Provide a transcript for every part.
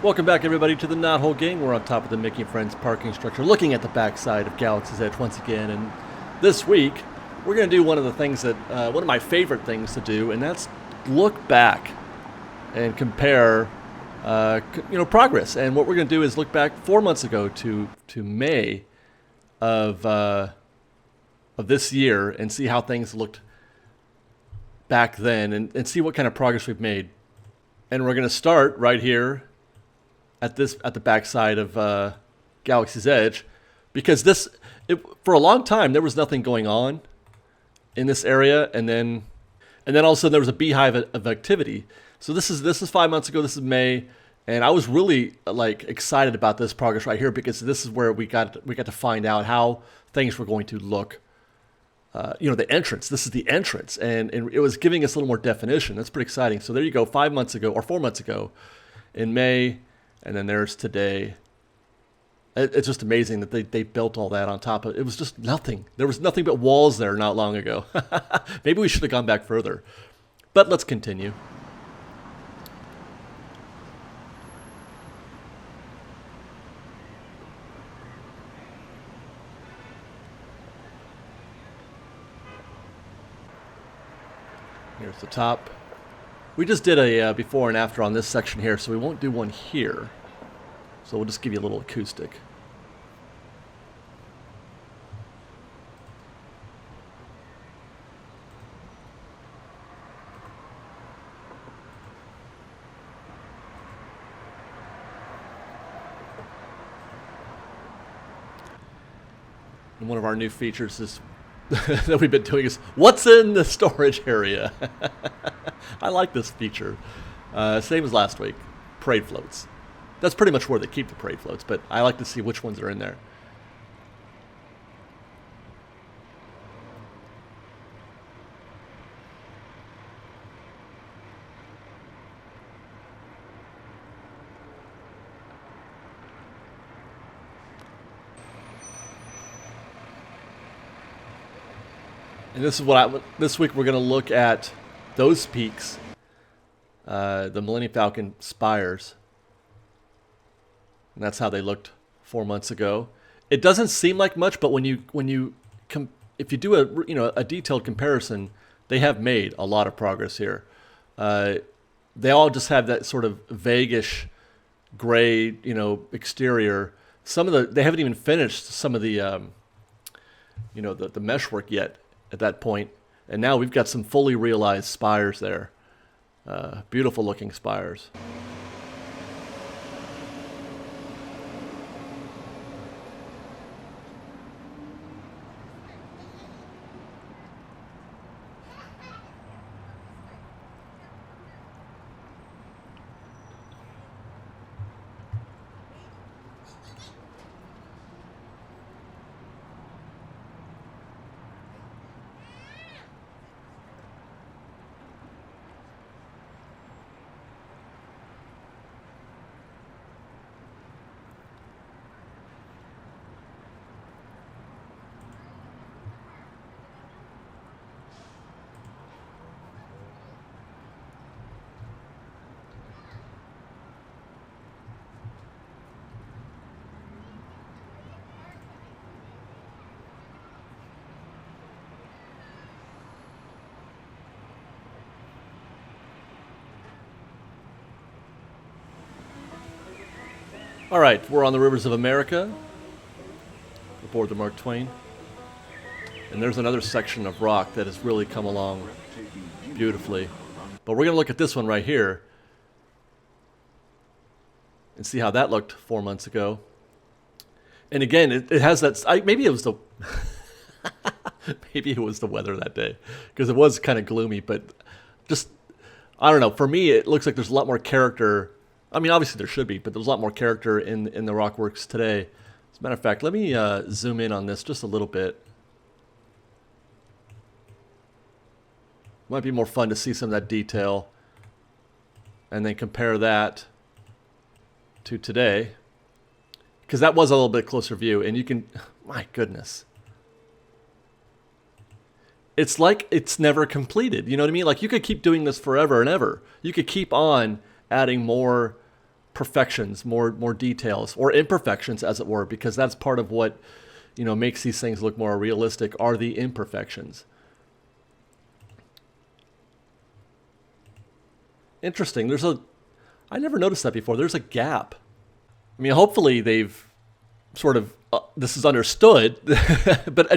Welcome back, everybody, to the Knothole Gang. We're on top of the Mickey and Friends parking structure, looking at the backside of Galaxy's Edge once again. And this week, we're going to do one of the things that, one of my favorite things to do, and that's look back and compare, progress. And what we're going to do is look back 4 months ago to May of this year and see how things looked back then and see what kind of progress we've made. And we're going to start right here at the backside of Galaxy's Edge, because for a long time there was nothing going on in this area, and then all of a sudden there was a beehive of activity. So this is 5 months ago. This is May, and I was really excited about this progress right here, because this is where we got to find out how things were going to look. The entrance. This is the entrance, and it was giving us a little more definition. That's pretty exciting. So there you go, 5 months ago or 4 months ago, in May. And then there's today. It's just amazing that they built all that on top of it. It was just nothing. There was nothing but walls there not long ago. Maybe we should have gone back further. But let's continue. Here's the top. We just did a before and after on this section here, so we won't do one here. So we'll just give you a little acoustic. And one of our new features is that we've been doing is what's in the storage area. I like this feature. Same as last week. Parade floats. That's pretty much where they keep the parade floats, but I like to see which ones are in there. And this is this week we're going to look at those peaks, the Millennium Falcon spires, and that's how they looked 4 months ago. It doesn't seem like much, but if you do a detailed comparison, they have made a lot of progress here. They all just have that sort of vaguish gray, exterior. They haven't even finished some of the the meshwork yet at that point, and now we've got some fully realized spires there. Beautiful looking spires. All right, we're on the rivers of America, aboard the Mark Twain. And there's another section of rock that has really come along beautifully. But we're going to look at this one right here and see how that looked 4 months ago. And again, it has that. Maybe it was the maybe it was the weather that day, because it was kind of gloomy. But just, I don't know. For me, it looks like there's a lot more character. I mean, obviously there should be, but there's a lot more character in the rockworks today. As a matter of fact, let me zoom in on this just a little bit. Might be more fun to see some of that detail and then compare that to today, because that was a little bit closer view, and you can, my goodness, it's like it's never completed. You know what I mean? Like, you could keep doing this forever and ever. You could keep on adding more perfections, more details, or imperfections, as it were, because that's part of what makes these things look more realistic are the imperfections. Interesting. I never noticed that before. There's a gap. I mean, hopefully they've sort of this is understood, but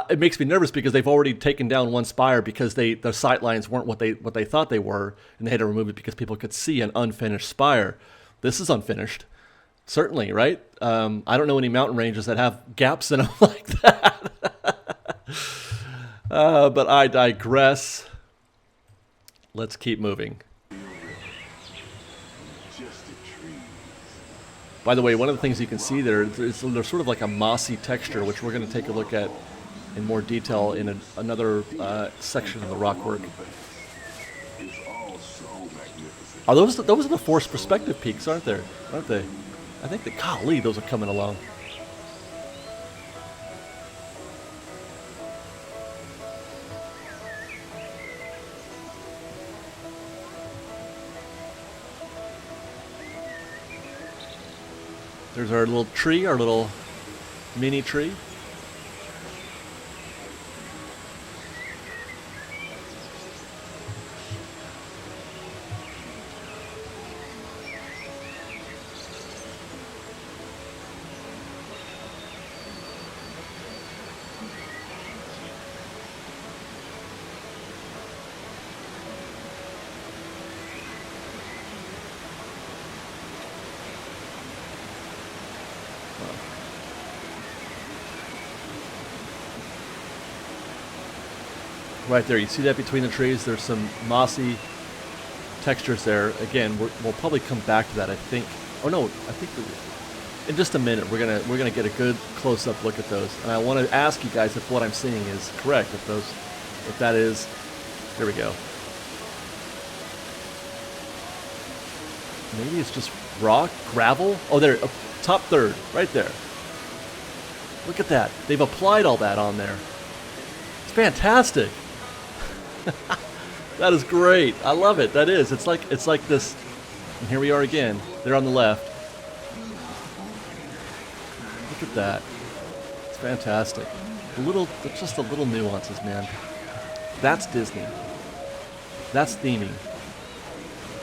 it makes me nervous because they've already taken down one spire because the sight lines weren't what they thought they were, and they had to remove it because people could see an unfinished spire. This is unfinished, certainly, right? I don't know any mountain ranges that have gaps in them like that. But I digress. Let's keep moving. By the way, one of the things you can see there's sort of like a mossy texture, which we're going to take a look at in more detail in another section of the rockwork. Are those are the forced perspective peaks, aren't they? I think golly, those are coming along. There's our little tree, our little mini tree. Right there, you see that between the trees? There's some mossy textures there. Again, we'll probably come back to that, I think. Oh no, I think in just a minute we're gonna get a good close-up look at those. And I want to ask you guys if what I'm seeing is correct. If that is, there we go. Maybe it's just rock, gravel. Oh, there, top third, right there. Look at that. They've applied all that on there. It's fantastic. That is great. I love it. That is. It's like this. And here we are again. They're on the left. Look at that. It's fantastic. Just the little nuances, man. That's Disney. That's theming.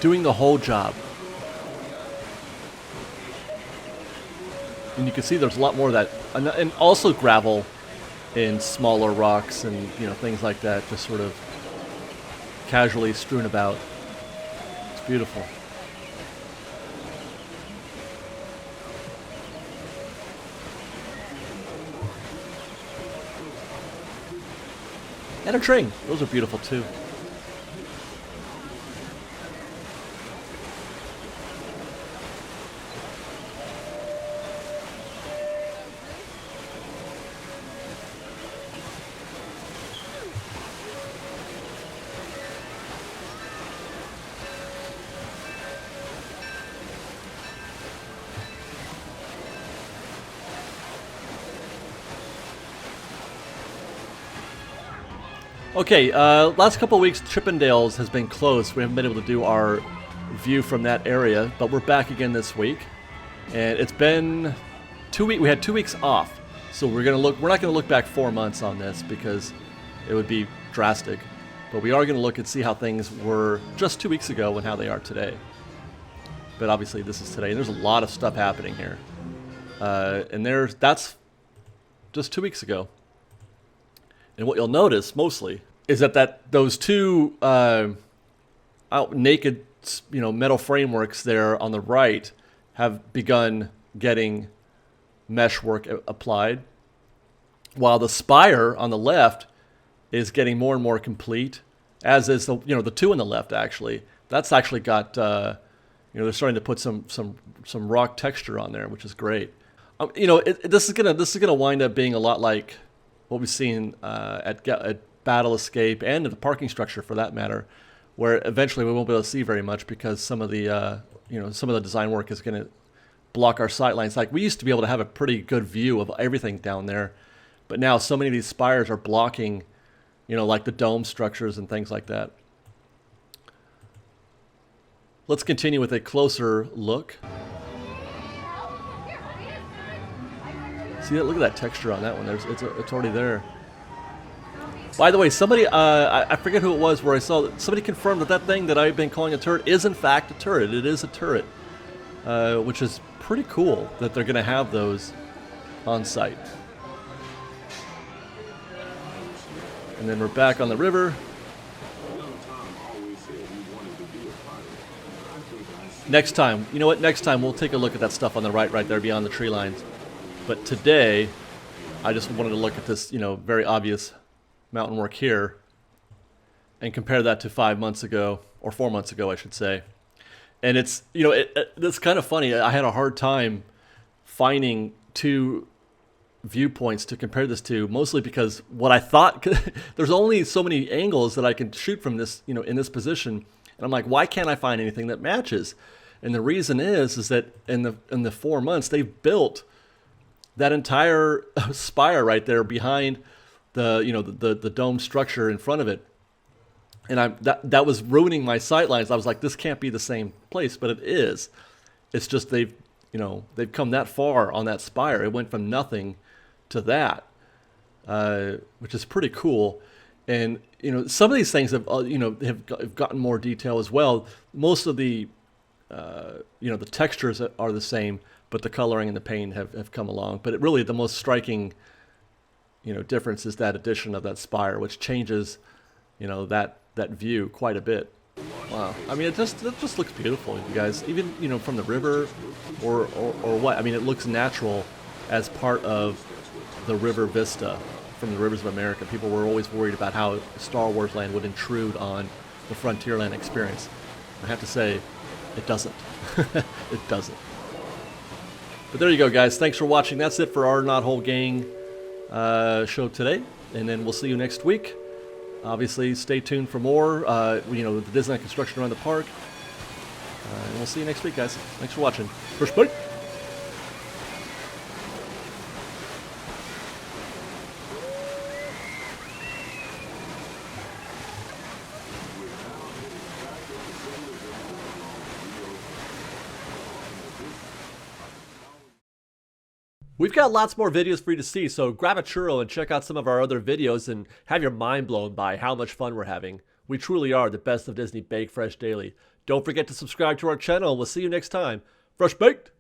Doing the whole job. And you can see there's a lot more of that, and also gravel and smaller rocks and things like that, just sort of casually strewn about. It's beautiful. And a train. Those are beautiful too. Okay, last couple of weeks, Trippin Dale's has been closed. We haven't been able to do our view from that area, but we're back again this week. And it's been 2 weeks. We had 2 weeks off, so we're not going to look back 4 months on this because it would be drastic. But we are going to look and see how things were just 2 weeks ago and how they are today. But obviously, this is today, and there's a lot of stuff happening here. And that's just 2 weeks ago. And what you'll notice mostly is that those two naked, metal frameworks there on the right have begun getting mesh work applied, while the spire on the left is getting more and more complete, as is the two on the left actually. That's actually got they're starting to put some rock texture on there, which is great. This is gonna wind up being a lot like what we've seen at Battle Escape and at the parking structure for that matter, where eventually we won't be able to see very much because some of the design work is going to block our sight lines. Like we used to be able to have a pretty good view of everything down there, but now so many of these spires are blocking, like the dome structures and things like that. let's continue with a closer look. See that? Look at that texture on that one. It's already there. By the way, somebody, I forget who it was, where I saw that somebody confirmed that that thing that I've been calling a turret is in fact a turret. It is a turret, which is pretty cool that they're going to have those on site. And then we're back on the river. Next time, you know what? Next time we'll take a look at that stuff on the right there beyond the tree lines. But today, I just wanted to look at this, very obvious mountain work here and compare that to 5 months ago, or 4 months ago, I should say. And it's, it's kind of funny. I had a hard time finding two viewpoints to compare this to, mostly because what I thought, there's only so many angles that I can shoot from this, in this position. And I'm like, why can't I find anything that matches? And the reason is that in the 4 months, they've built that entire spire right there behind the dome structure in front of it. And that was ruining my sight lines. I was like, this can't be the same place, but it is. It's just they've come that far on that spire. It went from nothing to that, which is pretty cool. And some of these things have have gotten more detail as well. Most of the the textures are the same, but the coloring and the paint have come along. But really, the most striking difference is that addition of that spire, which changes that view quite a bit. Wow, I mean, it just looks beautiful, you guys. Even from the river, or what? I mean, it looks natural as part of the river vista from the Rivers of America. People were always worried about how Star Wars Land would intrude on the Frontierland experience. I have to say, it doesn't. It doesn't. But there you go, guys. Thanks for watching. That's it for our Not Whole Gang show today, and then we'll see you next week. Obviously, stay tuned for more. The Disneyland construction around the park, and we'll see you next week, guys. Thanks for watching. First bite. We've got lots more videos for you to see, so grab a churro and check out some of our other videos and have your mind blown by how much fun we're having. We truly are the best of Disney Bake Fresh Daily. Don't forget to subscribe to our channel, and we'll see you next time. Fresh Baked!